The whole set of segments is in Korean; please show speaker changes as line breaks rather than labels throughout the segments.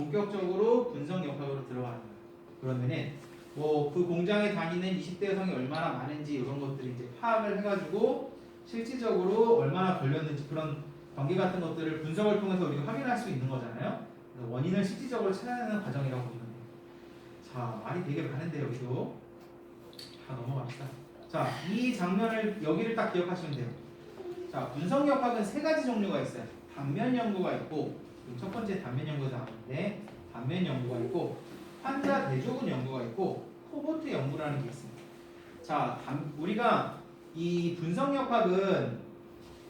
본격적으로 분석 역학으로 들어가는 거예요. 그러면은 뭐 그 공장에 다니는 20대 여성이 얼마나 많은지 이런 것들을 이제 파악을 해가지고 실질적으로 얼마나 걸렸는지 그런 관계 같은 것들을 분석을 통해서 우리가 확인할 수 있는 거잖아요. 그래서 원인을 실질적으로 찾아내는 과정이라고 보시면 돼요. 자, 말이 되게 많은데 여기도 다 넘어갑시다. 자, 이 장면을 여기를 딱 기억하시면 돼요. 자, 분석 역학은 세 가지 종류가 있어요. 단면 연구가 있고, 첫 번째 단면 연구 나오는데 단면 연구가 있고, 환자 대조군 연구가 있고, 코호트 연구라는 게 있습니다. 자, 우리가 이 분석 역학은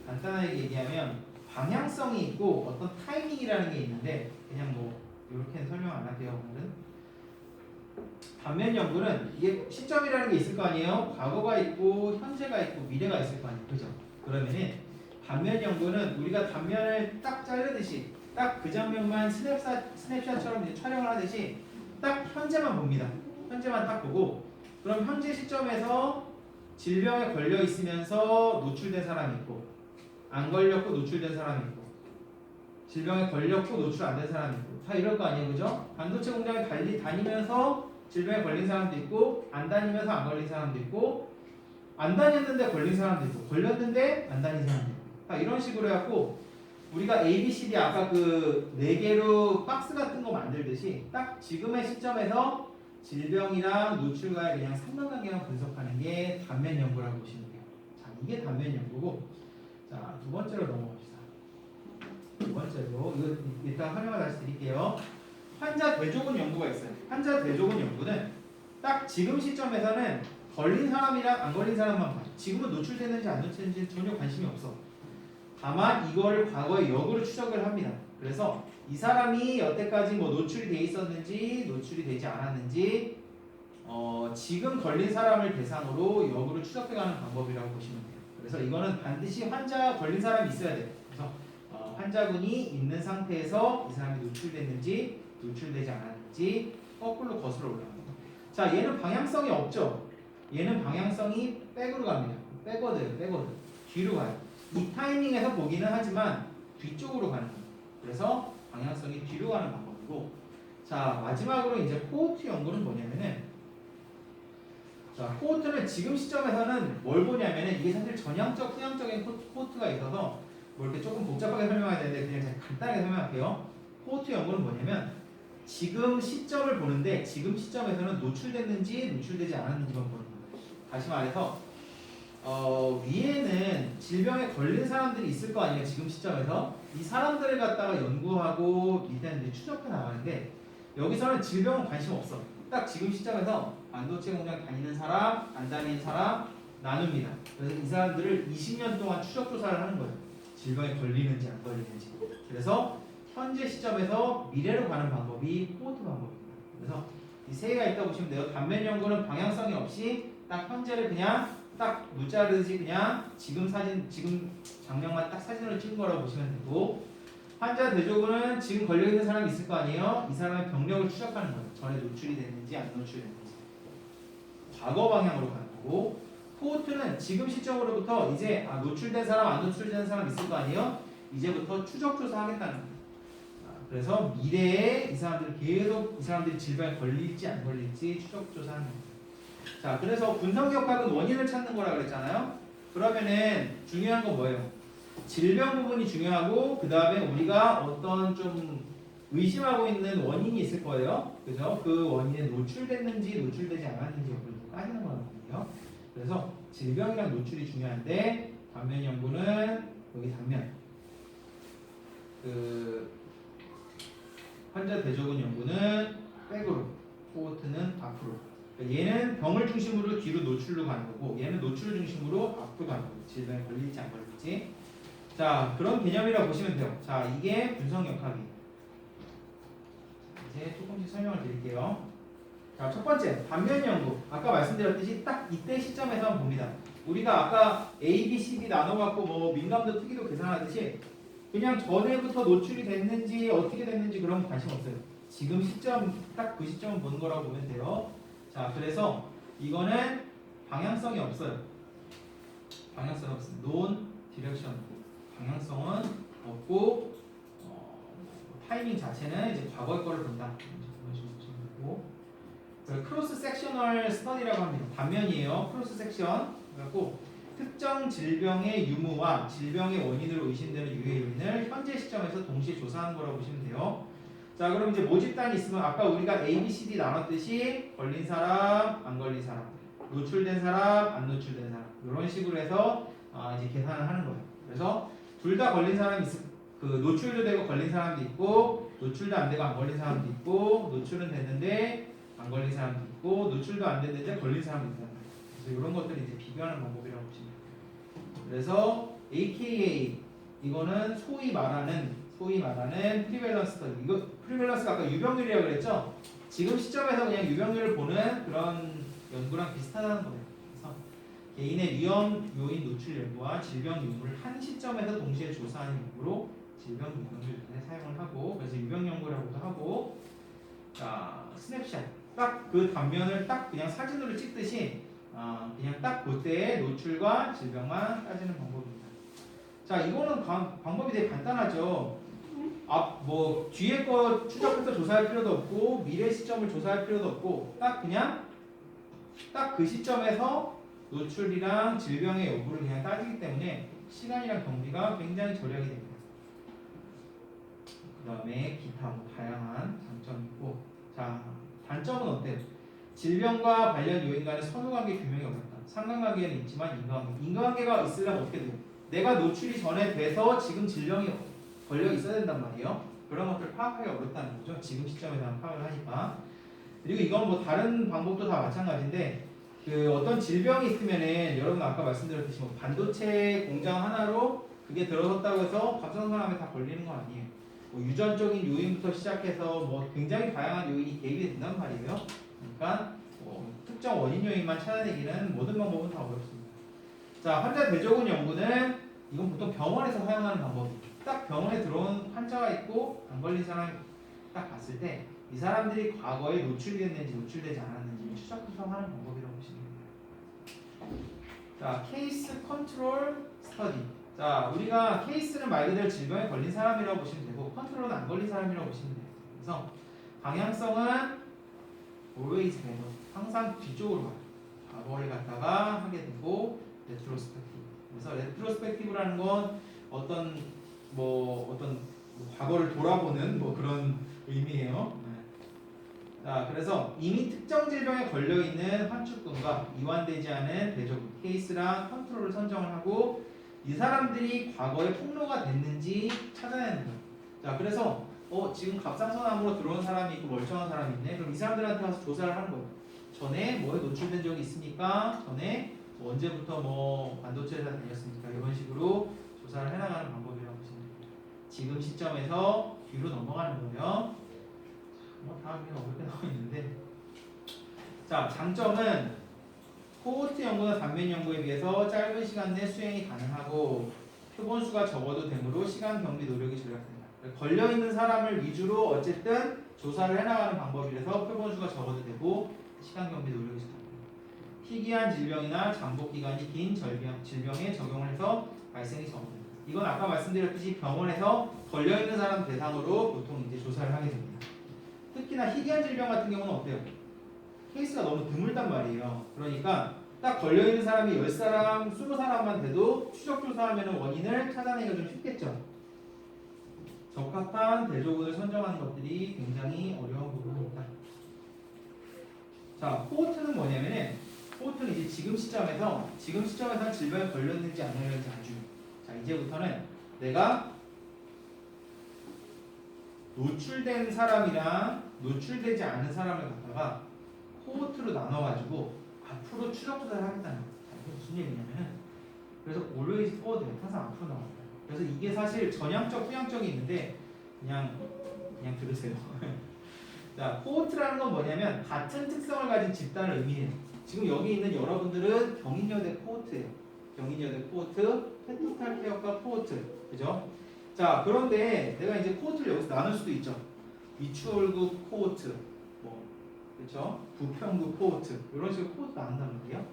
간단하게 얘기하면 방향성이 있고 어떤 타이밍이라는 게 있는데 그냥 뭐 이렇게는 설명 안 할게요. 오늘은 단면 연구는 이게 시점이라는 게 있을 거 아니에요. 과거가 있고 현재가 있고 미래가 있을 거 아니에요. 그죠? 그러면은 단면 연구는 우리가 단면을 딱 자르듯이 딱 그 장면만 스냅샷처럼 이제 촬영을 하듯이 딱 현재만 봅니다. 현재만 딱 보고 그럼 현재 시점에서 질병에 걸려 있으면서 노출된 사람이 있고 안 걸렸고 노출된 사람이 있고 질병에 걸렸고 노출 안 된 사람이 있고 다 이럴 거 아니에요. 그죠? 반도체 공장에 다니면서 질병에 걸린 사람도 있고 안 다니면서 안 걸린 사람도 있고 안 다녔는데 걸린 사람도 있고 걸렸는데 안 다닌 사람도 있고 다 이런 식으로 해갖고 우리가 A, B, C, D 아까 그 4개로 박스 같은 거 만들듯이 딱 지금의 시점에서 질병이랑 노출과의 그냥 상관관계만 분석하는 게 단면 연구라고 보시면 돼요. 자, 이게 단면 연구고 자, 두 번째로 넘어갑시다. 두 번째로 이거 일단 설명을 다시 드릴게요. 환자 대조군 연구가 있어요. 환자 대조군 연구는 딱 지금 시점에서는 걸린 사람이랑 안 걸린 사람만 봐요. 지금은 노출됐는지 안 노출됐는지 전혀 관심이 없어. 다만 이거를 과거의 역으로 추적을 합니다. 그래서 이 사람이 여태까지 뭐 노출이 돼 있었는지 노출이 되지 않았는지 지금 걸린 사람을 대상으로 역으로 추적해가는 방법이라고 보시면 돼요. 그래서 이거는 반드시 환자 걸린 사람이 있어야 돼요. 그래서 환자군이 있는 상태에서 이 사람이 노출됐는지 노출되지 않았는지 거꾸로 거슬러 올라갑니다. 자, 얘는 방향성이 없죠. 얘는 방향성이 백으로 갑니다. 백워드 뒤로 가요. 이 타이밍에서 보기는 하지만 뒤쪽으로 가는 거예요. 그래서 방향성이 뒤로 가는 방법이고 자, 마지막으로 이제 코호트 연구는 뭐냐면은 자, 코호트는 지금 시점에서는 뭘 보냐면은 이게 사실 전향적, 후향적인 코호트가 있어서 뭐 이렇게 조금 복잡하게 설명해야 되는데 그냥 제가 간단하게 설명할게요. 코호트 연구는 뭐냐면 지금 시점을 보는데 지금 시점에서는 노출됐는지 노출되지 않았는지만 보는 거예요. 다시 말해서 위에는 질병에 걸린 사람들이 있을 거 아니에요. 지금 시점에서 이 사람들을 갖다가 연구하고 밑에는 이제 추적해 나가는데 여기서는 질병은 관심 없어. 딱 지금 시점에서 반도체 공장 다니는 사람, 안 다니는 사람 나눕니다. 그래서 이 사람들을 20년 동안 추적 조사를 하는 거예요. 질병에 걸리는지 안 걸리는지. 그래서 현재 시점에서 미래로 가는 방법이 코호트 방법입니다. 그래서 이 세 개가 있다고 보시면 돼요. 단면 연구는 방향성이 없이 딱 현재를 그냥 딱 무자르듯이 그냥 지금 장면만 딱 사진으로 찍은 거라고 보시면 되고 환자 대조군은 지금 걸려있는 사람이 있을 거 아니에요? 이 사람의 병력을 추적하는 거예요. 전에 노출이 됐는지 안 노출됐는지 과거 방향으로 가는 거고 코호트는 지금 시점으로부터 이제 노출된 사람 안 노출된 사람 있을 거 아니에요? 이제부터 추적 조사하겠다는 거예요. 그래서 미래에 이 사람들이 계속 이 사람들이 질병에 걸릴지 안 걸릴지 추적 조사하는 거예요. 자, 그래서 분석 역학은 원인을 찾는 거라 그랬잖아요. 그러면은 중요한 건 뭐예요? 질병 부분이 중요하고 그 다음에 우리가 어떤 좀 의심하고 있는 원인이 있을 거예요. 그죠? 그 원인에 노출됐는지 노출되지 않았는지 여부를 따지는 거거든요. 그래서 질병이랑 노출이 중요한데 단면 연구는 여기 단면 그 환자 대조군 연구는 백으로 코호트는 앞으로 얘는 병을 중심으로 뒤로 노출로 가는 거고 얘는 노출을 중심으로 앞으로 가는 거고 질병에 걸릴지 안 걸릴지 자 그런 개념이라고 보시면 돼요. 자 이게 분석 역학이에요. 이제 조금씩 설명을 드릴게요. 자 첫 번째 단면 연구 아까 말씀드렸듯이 딱 이때 시점에서만 봅니다. 우리가 아까 A, B, C, D 나눠갖고 뭐 민감도 특이도 계산하듯이 그냥 전에부터 노출이 됐는지 어떻게 됐는지 그런 거 관심 없어요. 지금 시점 딱 그 시점을 보는 거라고 보면 돼요. 자, 그래서 이거는 방향성이 없어요. 방향성 없어요. 논 디렉션. 방향성은 없고 타이밍 자체는 이제 과거의 거를 본다. 이런 식으로 보시면 되고. 크로스 섹셔널 스터디라고 합니다. 단면이에요. 크로스 섹션. 그래갖고 특정 질병의 유무와 질병의 원인으로 의심되는 유해 요인을 현재 시점에서 동시에 조사하는 거라고 보시면 돼요. 자, 그럼 이제 모집단이 있으면 아까 우리가 A, B, C, D 나눴듯이 걸린 사람, 안 걸린 사람, 노출된 사람, 안 노출된 사람 이런 식으로 해서 이제 계산을 하는 거예요. 그래서 둘 다 걸린 사람이 그 노출도 되고 걸린 사람도 있고 노출도 안 되고 안 걸린 사람도 있고 노출은 됐는데 안 걸린 사람도 있고 노출도 안 됐는데 걸린 사람도 있단 말이에요. 그래서 이런 것들을 이제 비교하는 방법이라고 보시면 돼요. 그래서 AKA 이거는 소위 말하는 프리밸런스 스터디. 이거 프리밸런스가 아까 유병률이라고 그랬죠? 지금 시점에서 그냥 유병률을 보는 그런 연구랑 비슷하다는 거예요. 그래서 개인의 위험 요인 노출 연구와 질병 유무를 한 시점에서 동시에 조사하는 연구로 질병 유병률을 사용을 하고 그래서 유병 연구라고도 하고 자 스냅샷 딱 그 단면을 딱 그냥 사진으로 찍듯이 그냥 딱 그때의 노출과 질병만 따지는 방법입니다. 자 이거는 방법이 되게 간단하죠. 뭐 뒤에 거 추적부터 조사할 필요도 없고 미래 시점을 조사할 필요도 없고 딱 그냥 딱 그 시점에서 노출이랑 질병의 여부를 그냥 따지기 때문에 시간이랑 경비가 굉장히 절약이 됩니다. 그 다음에 기타 뭐 다양한 장점이 있고 자 단점은 어때요? 질병과 관련 요인 간의 선후관계 규명이 어렵다. 상관관계는 있지만 인과관계가 있으려면 어떻게 돼요? 내가 노출이 전에 돼서 지금 질병이 걸려 있어야 된단 말이에요. 그런 것들을 파악하기 어렵다는 거죠. 지금 시점에서 파악을 하니까. 그리고 이건 뭐 다른 방법도 다 마찬가지인데 그 어떤 질병이 있으면은 여러분 아까 말씀드렸듯이 뭐 반도체 공장 하나로 그게 들어섰다고 해서 갑작스런 사람에 다 걸리는 건 아니에요. 뭐 유전적인 요인부터 시작해서 뭐 굉장히 다양한 요인이 개입이 된단 말이에요. 그러니까 뭐 특정 원인 요인만 찾아내기는 모든 방법은 다 어렵습니다. 자 환자 대조군 연구는 이건 보통 병원에서 사용하는 방법이에요. 딱 병원에 들어온 환자가 있고 안 걸린 사람 딱 봤을 때 이 사람들이 과거에 노출됐는지 노출되지 않았는지 추적하는 방법이라고 보시면 됩니다. 자 케이스 컨트롤 스터디. 자 우리가 케이스는 말 그대로 질병에 걸린 사람이라고 보시면 되고 컨트롤은 안 걸린 사람이라고 보시면 돼요. 그래서 방향성은 always backward. 항상 뒤쪽으로 가요. 과거를 갖다가 하게 되고 레트로스펙티브. 그래서 레트로스펙티브라는 건 어떤 과거를 돌아보는 뭐 그런 의미예요. 자, 그래서 이미 특정 질병에 걸려 있는 환축군과 이완되지 않은 대조군 케이스랑 컨트롤을 선정을 하고 이 사람들이 과거에 폭로가 됐는지 찾아내는 거예요. 자, 그래서 지금 갑상선암으로 들어온 사람이 있고 멀쩡한 사람이 있네. 그럼 이 사람들한테 가서 조사를 하는 거예요. 전에 뭐에 노출된 적이 있습니까? 전에 뭐 언제부터 뭐 반도체 회사 다녔습니까? 이런 식으로 조사를 해나가는 방법이라고 보시면 됩니다. 지금 시점에서 뒤로 넘어가는 거예요. 뭐 다음에 어렵게 나와 있는데 자 장점은 코호트 연구나 단면 연구에 비해서 짧은 시간 내 수행이 가능하고 표본수가 적어도 되므로 시간 경비 노력이 절약된다. 걸려있는 사람을 위주로 어쨌든 조사를 해나가는 방법이라서 표본수가 적어도 되고 시간 경비 노력이 절약된다. 희귀한 질병이나 잠복 기간이 긴 질병에 적용을 해서 발생이 적어진다. 이건 아까 말씀드렸듯이 병원에서 걸려있는 사람 대상으로 보통 이제 조사를 하게 됩니다. 특히나 희귀한 질병 같은 경우는 어때요? 케이스가 너무 드물단 말이에요. 그러니까 딱 걸려있는 사람이 10사람, 20사람만 돼도 추적 조사하면 원인을 찾아내기가 좀 쉽겠죠. 적합한 대조군을 선정하는 것들이 굉장히 어려운 부분입니다. 자, 코호트는 뭐냐면은 코호트는 이제 지금 시점에서 질병에 걸렸는지 안 걸렸는지 아주 자 이제부터는 내가 노출된 사람이랑 노출되지 않은 사람을 갖다가 코호트로 나눠가지고 앞으로 추적 조사를 하겠다는 거예요. 이게 무슨 얘기냐면은 그래서 always forward 항상 앞으로 나옵니다. 그래서 이게 사실 전향적, 후향적이 있는데 그냥 들으세요. 자, 코호트라는 건 뭐냐면 같은 특성을 가진 집단을 의미해요. 지금 여기 있는 여러분들은 경인여대 코호트예요. 경인여대 코호트, 페토탈 케어과 코호트, 그죠? 자, 그런데 내가 이제 코호트를 여기서 나눌 수도 있죠. 미추홀구 코호트, 뭐, 그렇죠? 부평구 코호트 이런 식으로 코호트 나눈단 말이에요.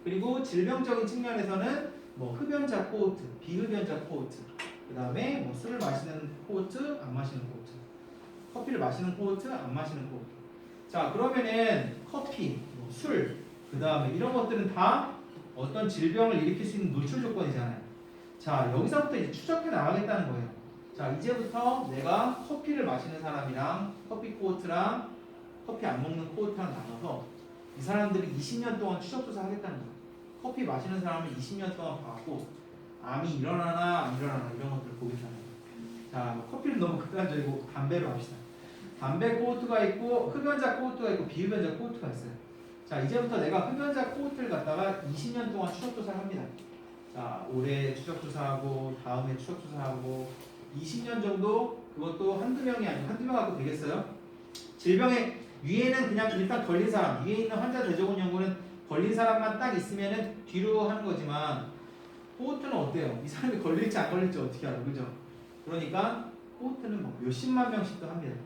그리고 질병적인 측면에서는 뭐 흡연자 코호트, 비흡연자 코호트, 그 다음에 뭐 술을 마시는 코호트, 안 마시는 코호트. 커피를 마시는 코호트, 안 마시는 코호트. 자, 그러면은 커피, 뭐 술, 그 다음에 이런 것들은 다 어떤 질병을 일으킬 수 있는 노출 조건이잖아요. 자, 여기서부터 이제 추적해 나가겠다는 거예요. 자, 이제부터 내가 커피를 마시는 사람이랑 커피 코호트랑 커피 안 먹는 코호트랑 나눠서 이 사람들이 20년 동안 추적조사 하겠다는 거예요. 커피 마시는 사람을 20년 동안 봐갖고 암이 일어나나 안 일어나나 이런 것들을 보겠다는 거예요. 자, 커피는 너무 극단적이고 담배로 합시다. 담배 코호트가 있고 흡연자 코호트가 있고 비흡연자 코호트가 있어요. 자, 이제부터 내가 흡연자 코호트를 갖다가 20년 동안 추적조사를 합니다. 자, 올해 추적조사하고 다음에 추적조사하고 20년 정도 그것도 한두 명이 아니고 한두 명 갖고 되겠어요? 질병의 위에는 그냥 일단 걸린 사람, 위에 있는 환자 대조군 연구는 걸린 사람만 딱 있으면은 뒤로 하는 거지만 코호트는 어때요? 이 사람이 걸릴지 안 걸릴지 어떻게 알아, 그죠? 그러니까 코호트는 뭐 몇십만 명씩도 합니다.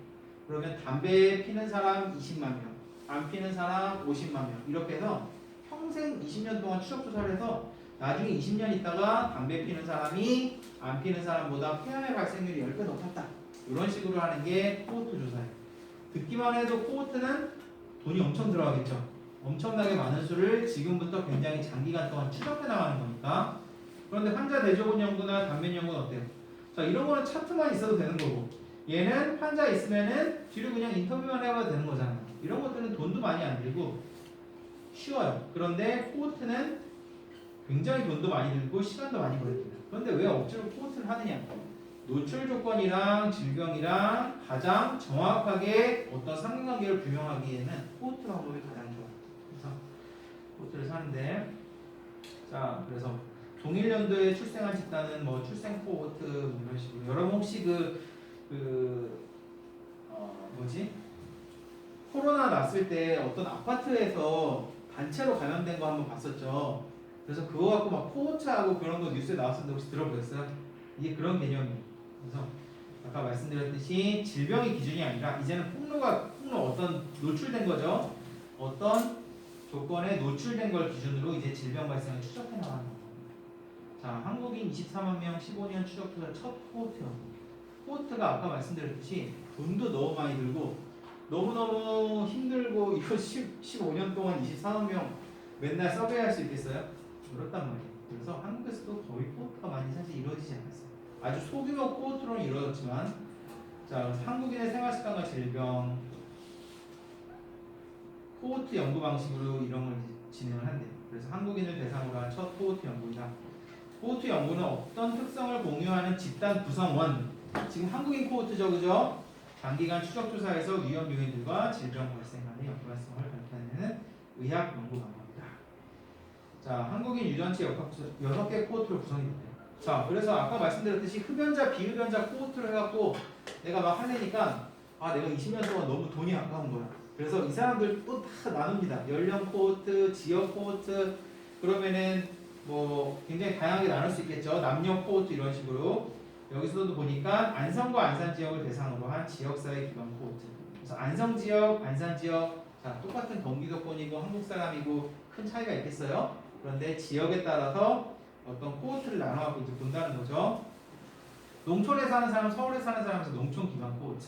그러면 담배 피는 사람 20만 명, 안 피는 사람 50만 명 이렇게 해서 평생 20년 동안 추적조사를 해서 나중에 20년 있다가 담배 피는 사람이 안 피는 사람보다 폐암의 발생률이 10배 높았다. 이런 식으로 하는 게 코호트 조사예요. 듣기만 해도 코호트는 돈이 엄청 들어가겠죠. 엄청나게 많은 수를 지금부터 굉장히 장기간 동안 추적해 나가는 거니까. 그런데 환자 대조군 연구나 단면 연구는 어때요? 자, 이런 거는 차트만 있어도 되는 거고 얘는 환자 있으면은 뒤로 그냥 인터뷰만 해봐도 되는 거잖아요. 이런 것들은 돈도 많이 안 들고 쉬워요. 그런데 코호트는 굉장히 돈도 많이 들고 시간도 많이 걸립니다. 그런데 왜 억지로 코호트를 하느냐? 노출 조건이랑 질병이랑 가장 정확하게 어떤 상관관계를 규명하기에는 코호트 방법이 가장 좋아요. 그래서 코호트를 사는데, 자, 그래서 동일 연도에 출생한 집단은 뭐 출생 코호트 뭐 이런 식으로. 여러분 혹시 뭐지? 코로나 났을 때 어떤 아파트에서 단체로 감염된 거 한번 봤었죠. 그래서 그거 갖고 막 코호트하고 그런 거 뉴스에 나왔었는데 혹시 들어보셨어요? 이게 그런 개념이에요. 그래서 아까 말씀드렸듯이 질병이 기준이 아니라 이제는 폭로 어떤 노출된 거죠. 어떤 조건에 노출된 걸 기준으로 이제 질병 발생을 추적해 나가는 겁니다. 자, 한국인 24만 명 15년 추적조사 첫 코호트요. 코호트가 아까 말씀드렸듯이 돈도 너무 많이 들고 너무너무 힘들고 이거 15년 동안 24만 명 맨날 서베이할 수 있겠어요? 어렵단 말이에요. 그래서 한국에서도 거의 코호트가 많이 사실 이루어지지 않았어요. 아주 소규모 코호트로는 이루어졌지만, 자, 한국인의 생활습관과 질병 코호트 연구 방식으로 이런 걸 진행을 한대요. 그래서 한국인을 대상으로 한 첫 코호트 연구이다. 코호트 연구는 어떤 특성을 공유하는 집단 구성원, 지금 한국인 코호트죠, 그죠? 장기간 추적조사에서 위험 요인들과 질병 발생간의 연관성을 밝혀내는 의학 연구 방법이다. 자, 한국인 유전체 6개 코호트로 구성이 됩니다. 자, 그래서 아까 말씀드렸듯이 흡연자, 비흡연자 코호트를 해갖고 내가 막 하려니까 내가 20년 동안 너무 돈이 아까운 거야. 그래서 이 사람들 또 다 나눕니다. 연령 코호트, 지역 코호트, 그러면은 뭐 굉장히 다양하게 나눌 수 있겠죠. 남녀 코호트 이런 식으로. 여기서도 보니까 안성과 안산 지역을 대상으로 한 지역사회 기반 코호트. 그래서 안성 지역, 안산 지역, 자, 똑같은 경기도권이고 한국 사람이고 큰 차이가 있겠어요. 그런데 지역에 따라서 어떤 코호트를 나눠갖고 이제 본다는 거죠. 농촌에 사는 사람, 서울에 사는 사람에서 농촌 기반 코호트,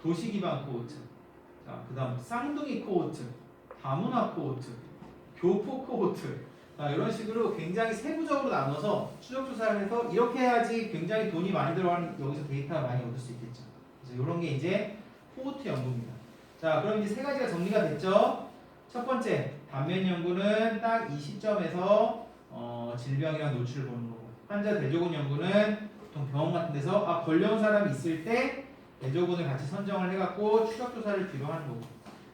도시 기반 코호트, 자, 그 다음 쌍둥이 코호트, 다문화 코호트, 교포 코호트, 자, 이런 식으로 굉장히 세부적으로 나눠서 추적조사를 해서 이렇게 해야지 굉장히 돈이 많이 들어가는 여기서 데이터를 많이 얻을 수 있겠죠. 그래서 이런 게 이제 코호트 연구입니다. 자, 그럼 이제 세 가지가 정리가 됐죠. 첫 번째, 단면 연구는 딱 이 시점에서 질병이랑 노출을 보는 거고, 환자 대조군 연구는 보통 병원 같은 데서 걸려온 사람이 있을 때 대조군을 같이 선정을 해갖고 추적조사를 뒤로 하는 거고,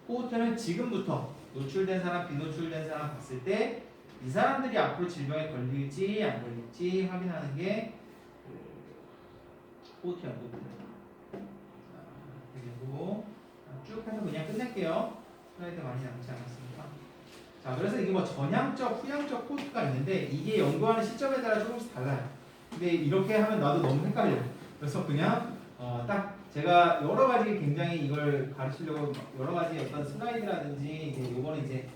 코호트는 지금부터 노출된 사람, 비노출된 사람 봤을 때 이 사람들이 앞으로 질병에 걸릴지 안 걸릴지 확인하는 게 코호트 연구입니다. 그리고 쭉 해서 그냥 끝낼게요. 슬라이드 많이 남지 않았습니다. 자, 그래서 이게 뭐 전향적, 후향적 코호트가 있는데 이게 연구하는 시점에 따라 조금씩 달라요. 근데 이렇게 하면 나도 너무 헷갈려요. 그래서 그냥 딱 제가 여러 가지 굉장히 이걸 가르치려고 여러 가지 어떤 슬라이드라든지 이제 요거는 이제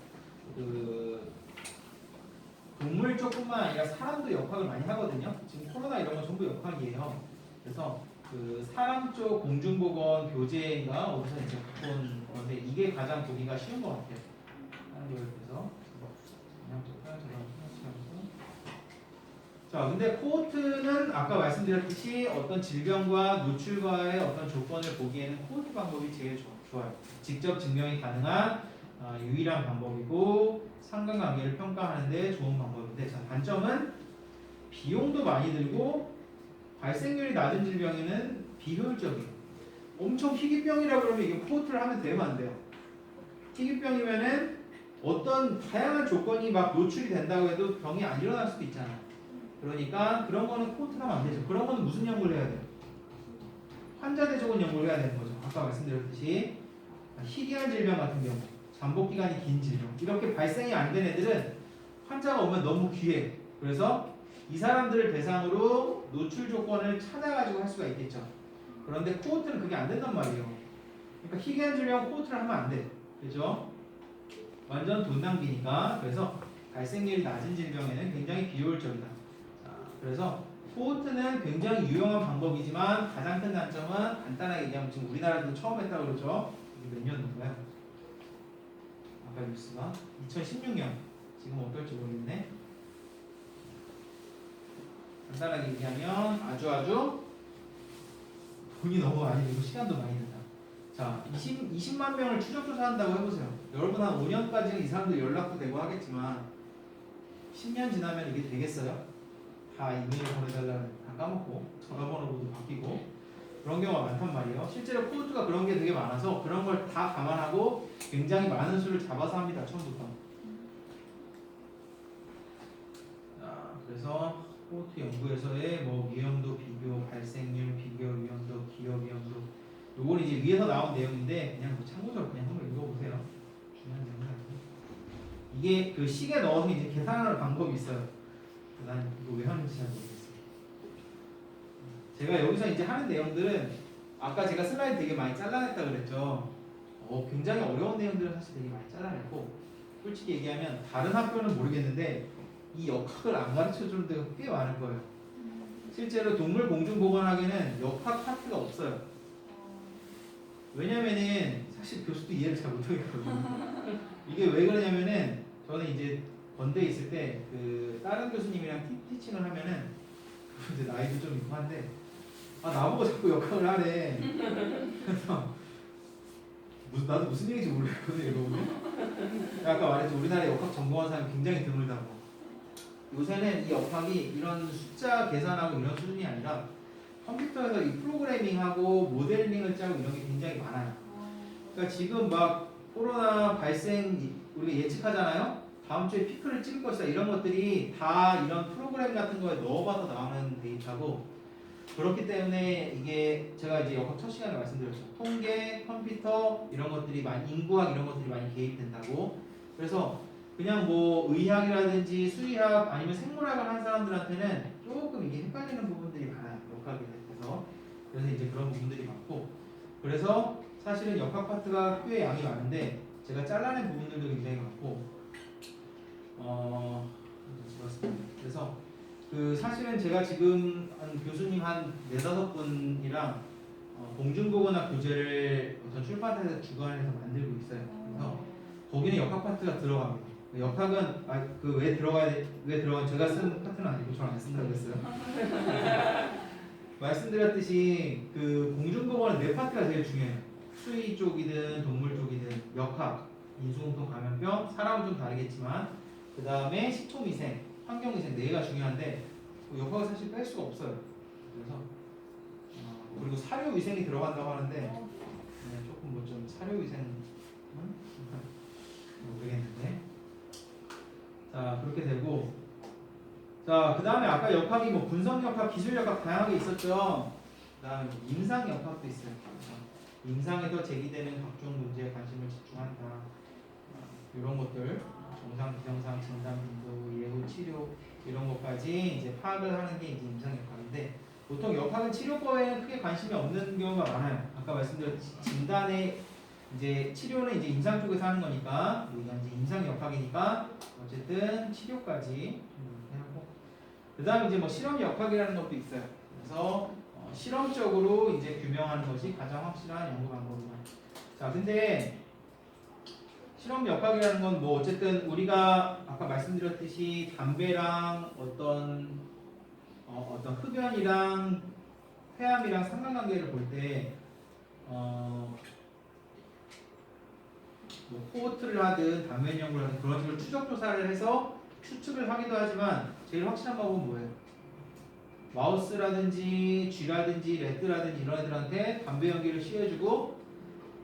동물 쪽뿐만 아니라 사람도 역학을 많이 하거든요. 지금 코로나 이런 건 전부 역학이에요. 그래서 그 사람 쪽 공중보건 교재인가 어디서 이제 본 건데 이게 가장 보기가 쉬운 것 같아요. 하는 거에 비해서. 그냥 좀 하면서. 자, 근데 코호트는 아까 말씀드렸듯이 어떤 질병과 노출과의 어떤 조건을 보기에는 코호트 방법이 제일 좋아요. 직접 증명이 가능한 유일한 방법이고 상관관계를 평가하는데 좋은 방법인데 자, 단점은 비용도 많이 들고 발생률이 낮은 질병에는 비효율적이에요. 엄청 희귀병이라 그러면 이게 코호트를 하면 돼요, 안 돼요? 희귀병이면은 어떤 다양한 조건이 막 노출이 된다고 해도 병이 안 일어날 수도 있잖아요. 그러니까 그런 거는 코호트를 하면 안 되죠. 그런 거는 무슨 연구를 해야 돼요? 환자 대조군 연구를 해야 되는 거죠. 아까 말씀드렸듯이 희귀한 질병 같은 경우, 잠복 기간이 긴 질병 이렇게 발생이 안 된 애들은 환자가 오면 너무 귀해. 그래서 이 사람들을 대상으로 노출 조건을 찾아가지고 할 수가 있겠죠. 그런데 코호트는 그게 안 된단 말이에요. 그러니까 희귀한 질병 코호트를 하면 안 돼. 그죠? 완전 돈 낭비니까. 그래서 발생률이 낮은 질병에는 굉장히 비효율적이다. 자, 그래서 코호트는 굉장히 유용한 방법이지만 가장 큰 단점은 간단하게 얘기하면 지금 우리나라도 처음 했다고 그러죠. 이게 몇 년도인가요? 아까 뉴스가 2016년. 지금 어떨지 모르겠네. 간단하게 얘기하면 아주 돈이 너무 많이 들고 시간도 많이 든다. 자, 20만 명을 추적 조사한다고 해보세요. 여러분 한 5년까지는 이 사람들 연락도 되고 하겠지만 10년 지나면 이게 되겠어요? 다 이메일 보내달라는 다 까먹고 전화번호도 바뀌고 그런 경우가 많단 말이에요. 실제로 코호트가 그런 게 되게 많아서 그런 걸 다 감안하고 굉장히 많은 수를 잡아서 합니다. 처음부터. 자, 그래서 코호트 연구에서의 뭐 위험도 비교, 발생률 비교, 위험도, 기여 위험도 요건 이제 위에서 나온 내용인데 그냥 뭐 참고적으로 그냥 한번 읽어보세요. 중요한 내용은 아니고 이게 그 식에 넣어서 이제 계산하는 방법이 있어요. 난 이거 왜 하는지 잘 모르겠어요. 제가 여기서 이제 하는 내용들은 아까 제가 슬라이드 되게 많이 잘라냈다 그랬죠. 굉장히 어려운 내용들은 사실 되게 많이 잘라냈고 솔직히 얘기하면 다른 학교는 모르겠는데 이 역학을 안 가르쳐 주는 데가 꽤 많을 거예요. 실제로 동물 공중보건학에는 역학 파트가 없어요. 왜냐면은 사실 교수도 이해를 잘 못하겠거든요. 이게 왜 그러냐면은 저는 이제 건대에 있을 때 그 다른 교수님이랑 티칭을 하면은 이제 나이도 좀 있고 한데 나보고 자꾸 역학을 하래. 그래서 나도 무슨 얘기인지 모르겠거든요. 이거 보면 아까 말했죠. 우리나라에 역학 전공한 사람이 굉장히 드물다고. 요새는 이 역학이 이런 숫자 계산하고 이런 수준이 아니라 컴퓨터에서 이 프로그래밍하고 모델링을 짜고 이런 게 굉장히 많아요. 그러니까 지금 막 코로나 발생 우리가 예측하잖아요. 다음 주에 피크를 찍을 것이다. 이런 것들이 다 이런 프로그램 같은 거에 넣어봐서 나오는 데이터고 그렇기 때문에 이게 제가 이제 역학 첫 시간에 말씀드렸죠. 통계, 컴퓨터 이런 것들이 많이 인구학 이런 것들이 많이 개입된다고. 그래서 그냥 뭐 의학이라든지 수의학 아니면 생물학을 한 사람들한테는 조금 이게 헷갈리는 부분들이 많아요. 역학에 대해서. 그래서 이제 그런 부분들이 많고 그래서 사실은 역학 파트가 꽤 양이 많은데 제가 잘라낸 부분들도 굉장히 많고 그래서 그 사실은 제가 지금 한 교수님 한 4-5분이랑 공중보건학 교재를 어떤 출판사에서 주관해서 만들고 있어요. 그래서 거기는 역학 파트가 들어갑니다. 역학은 그 왜 들어가 제가 쓴 파트는 아니고 저는 안 쓴다고 했어요. 말씀드렸듯이 그 공중보건은 네 파트가 제일 중요해요. 수의 쪽이든 동물 쪽이든 역학, 인수공통 감염병, 사람은 좀 다르겠지만 그 다음에 식초위생, 환경위생 4개가 중요한데 역학은 사실 뺄 수가 없어요. 그래서 그리고 사료위생이 들어간다고 하는데 조금 뭐 좀 사료위생은 모르겠는데 자 그렇게 되고 자 그 다음에 아까 역학이 뭐 분석역학, 기술역학 다양하게 있었죠. 그 다음에 임상역학도 있어요. 임상에서 제기되는 각종 문제에 관심을 집중한다. 이런 것들 정상, 비정상, 진단, 빈도, 예후, 치료 이런 것까지 이제 파악을 하는 게 이제 임상역학인데 보통 역학은 치료법에는 크게 관심이 없는 경우가 많아요. 아까 말씀드렸듯이 진단에 이제 치료는 이제 임상 쪽에서 하는 거니까 우리가 이제 임상역학이니까 어쨌든 치료까지 하고 그 다음에 이제 뭐 실험역학이라는 것도 있어요. 그래서 실험적으로 이제 규명하는 것이 가장 확실한 연구 방법이다. 자, 근데 실험 역학이라는 건 뭐 어쨌든 우리가 아까 말씀드렸듯이 담배랑 어떤 흡연이랑 폐암이랑 상관관계를 볼 때 뭐 코호트를 하든 단면 연구를 하든 그런 식으로 추적 조사를 해서 추측을 하기도 하지만 제일 확실한 방법은 뭐예요? 마우스라든지 쥐라든지 래트라든지 이런 애들한테 담배 연기를 시해주고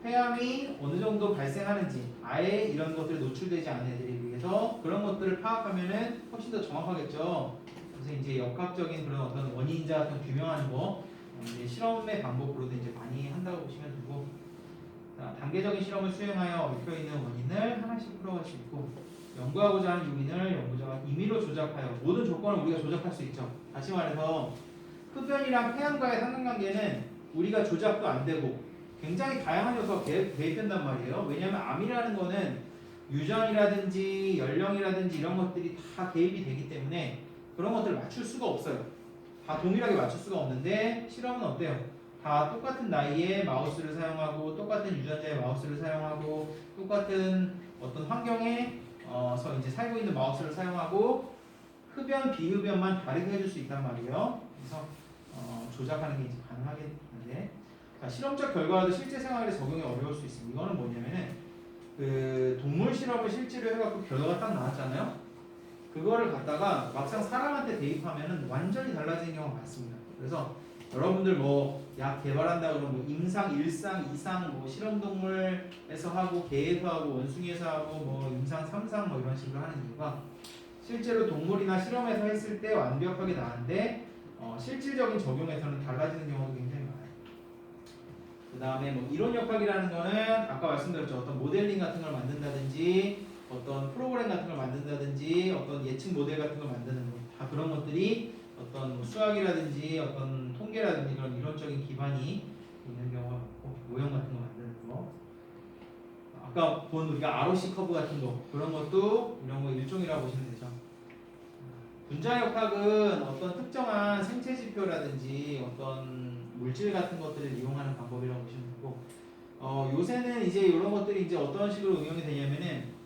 폐암이 어느 정도 발생하는지 아예 이런 것들에 노출되지 않은 애들에 비해서 그런 것들을 파악하면은 훨씬 더 정확하겠죠. 그래서 이제 역학적인 그런 어떤 원인자 같은 규명하는 거 이제 실험의 방법으로도 이제 많이 한다고 보시면 되고, 자, 단계적인 실험을 수행하여 얽혀 있는 원인을 하나씩 풀어갈 수 있고, 연구하고자 하는 요인을 연구자가 임의로 조작하여 모든 조건을 우리가 조작할 수 있죠. 다시 말해서 흡연이랑 폐암과의 상관관계는 우리가 조작도 안 되고 굉장히 다양한 요소가 개입된단 말이에요. 왜냐하면 암이라는 거는 유전이라든지 연령이라든지 이런 것들이 다 개입이 되기 때문에 그런 것들을 맞출 수가 없어요. 다 동일하게 맞출 수가 없는데 실험은 어때요? 다 똑같은 나이에 마우스를 사용하고 똑같은 유전자의 마우스를 사용하고 똑같은 어떤 환경에 이제 살고 있는 마우스를 사용하고 흡연, 비흡연만 다르게 해줄 수 있단 말이에요. 그래서 조작하는 게 이제 가능하겠는데, 자, 실험적 결과도 실제 생활에 적용이 어려울 수 있습니다. 이거는 뭐냐면은 그 동물 실험을 실제로 해갖고 결과가 딱 나왔잖아요. 그거를 갖다가 막상 사람한테 대입하면은 완전히 달라지는 경우가 많습니다. 그래서 여러분들 뭐 약 개발한다 그러면 뭐 임상 1상, 2상 뭐 실험동물에서 하고 개에서 하고 원숭이에서 하고 뭐 임상 3상 뭐 이런 식으로 하는 이유가 실제로 동물이나 실험에서 했을 때 완벽하게 나는데 실질적인 적용에서는 달라지는 경우가 굉장히 많아요. 그 다음에 뭐 이론 역학이라는 거는 아까 말씀드렸죠. 어떤 모델링 같은 걸 만든다든지 어떤 프로그램 같은 걸 만든다든지 어떤 예측 모델 같은 걸 만드는 거, 다 그런 것들이 어떤 뭐 수학이라든지 어떤 통계라든지 그런 이론적인 기반이 있는 경우가 많고, 모형 같은 거 만드는 거, 아까 본 우리가 ROC 커브 같은 거, 그런 것도 이런 거 일종이라고 보시면 되죠. 분자 역학은 어떤 특정한 생체 지표라든지 어떤 물질 같은 것들을 이용하는 방법이라고 보시면 되고, 요새는 이제 이런 것들이 이제 어떤 식으로 응용이 되냐면은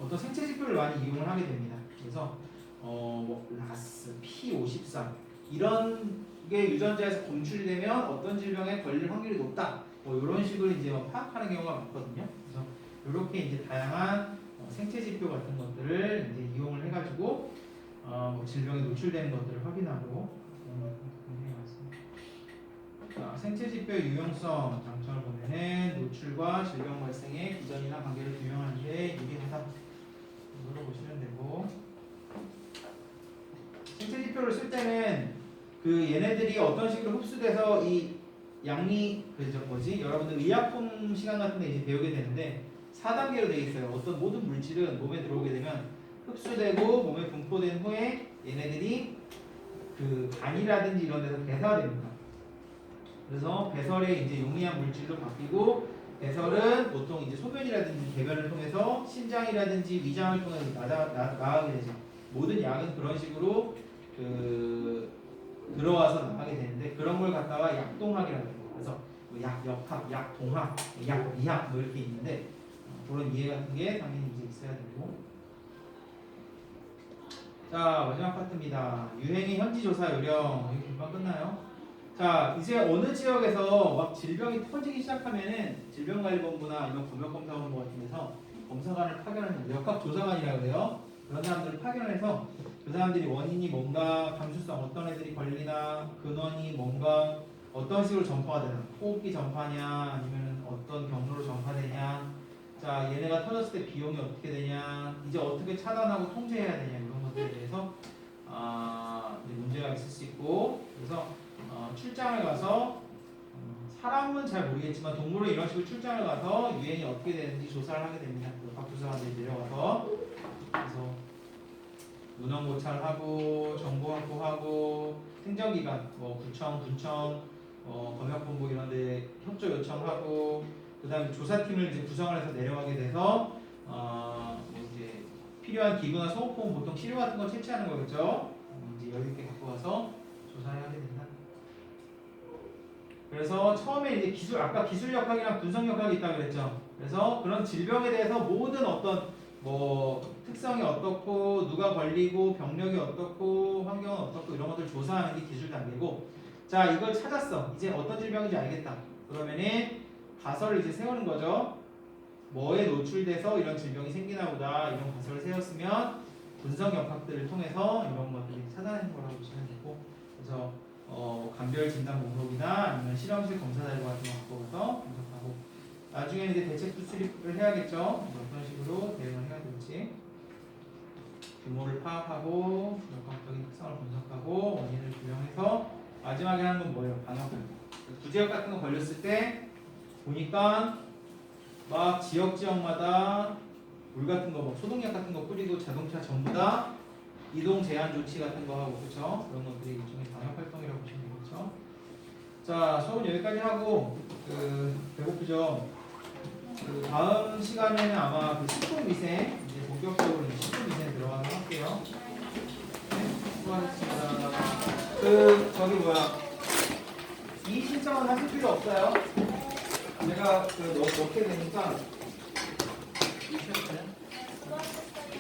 어떤 생체 지표를 많이 이용을 하게 됩니다. 그래서 뭐 라스, P53 이런 게 유전자에서 검출이 되면 어떤 질병에 걸릴 확률이 높다. 뭐 이런 식으로 이제 파악하는 경우가 많거든요. 그래서 이렇게 이제 다양한 생체 지표 같은 것들을 이제 이용을 해가지고 뭐 질병에 노출되는 것들을 확인하고 자, 생체 지표의 유용성 장점을 보면은 노출과 질병 발생의 기전이나 관계를 규명하는 데 유리하다. 이걸로 보시면 되고, 생체 지표를 쓸 때는 그 얘네들이 어떤 식으로 흡수돼서 이 양리 여러분들 의약품 시간 같은 데 이제 배우게 되는데 4단계로 되어 있어요. 어떤 모든 물질은 몸에 들어오게 되면 흡수되고 몸에 분포된 후에 얘네들이 그 간이라든지 이런 데서 배설됩니다. 그래서 배설에 이제 용이한 물질로 바뀌고, 배설은 보통 이제 소변이라든지 배변을 통해서 신장이라든지 위장을 통해서 나가게 되죠. 모든 약은 그런 식으로 들어와서 나가게 되는데, 그런 걸 갖다가 약동학이라고 해요. 그래서 뭐 약역학, 약동학, 약미학 뭐 이렇게 있는데 그런 이해 같은 게 당연히 이제 있어야 되고. 자, 마지막 파트입니다. 유행의 현지 조사 요령. 이거 금방 끝나요. 자, 이제 어느 지역에서 막 질병이 터지기 시작하면은 질병관리본부나 아니면 검역검사본부 같은 데서 검사관을 파견하는 역학조사관이라고 해요. 그런 사람들을 파견해서 그 사람들이 원인이 뭔가, 감수성 어떤 애들이 걸리나, 근원이 뭔가, 어떤 식으로 전파가 되나, 호흡기 전파냐, 아니면 어떤 경로로 전파되냐, 자, 얘네가 터졌을 때 비용이 어떻게 되냐, 이제 어떻게 차단하고 통제해야 되냐, 이런 것들에 대해서 이제 문제가 있을 수 있고, 그래서 출장을 가서 사람은 잘 모르겠지만 동물은 이런 식으로 출장을 가서 유행이 어떻게 되는지 조사를 하게 됩니다. 역학조사관들이 내려가서 그래서 문헌 고찰하고 정보 확보하고 행정기관 뭐 구청, 군청, 검역본부 이런데 협조 요청하고 그 다음에 조사팀을 이제 구성을 해서 내려가게 돼서 뭐 이제 필요한 기구나 소모품 보통 치료 같은 거 채취하는 거겠죠. 이제 여유 있게 갖고 와서 조사를 하게 된다. 그래서 처음에 이제 아까 기술역학이랑 분석역학이 있다고 그랬죠. 그래서 그런 질병에 대해서 모든 어떤 뭐 특성이 어떻고 누가 걸리고 병력이 어떻고 환경은 어떻고 이런 것들 조사하는 게 기술 단계고, 자 이걸 찾았어. 이제 어떤 질병인지 알겠다. 그러면은 가설을 이제 세우는 거죠. 뭐에 노출돼서 이런 질병이 생기나 보다, 이런 가설을 세웠으면 분석역학들을 통해서 이런 것들을 찾아내는 거라고 보시면 되고, 그래서 감별 진단 목록이나 아니면 실험실 검사 자료 같은 거 갖고 와서 분석하고, 나중에는 이제 대책도 수립을 해야겠죠. 어떤 식으로 대응을 해야 될지, 규모를 파악하고 역학적인 특성을 분석하고 원인을 규명해서 마지막에 하는 건 뭐예요? 방역을. 부지역 같은 거 걸렸을 때 보니까 막 지역마다 물 같은 거, 뭐 소독약 같은 거 뿌리고 자동차 전부 다 이동 제한 조치 같은 거 하고, 그렇죠? 그런 것들이 일종의 방역 활동이라고 보시면 되겠죠. 자, 수업은 여기까지 하고, 배고프죠? 다음 시간에는 아마 식품위생, 이제 본격적으로 식품위생 들어가서 할게요. 네, 수고하셨습니다. 저기 뭐야, 이 신청은 하실 필요 없어요. 제가 넣게 되니까.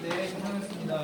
네, 고생하셨습니다.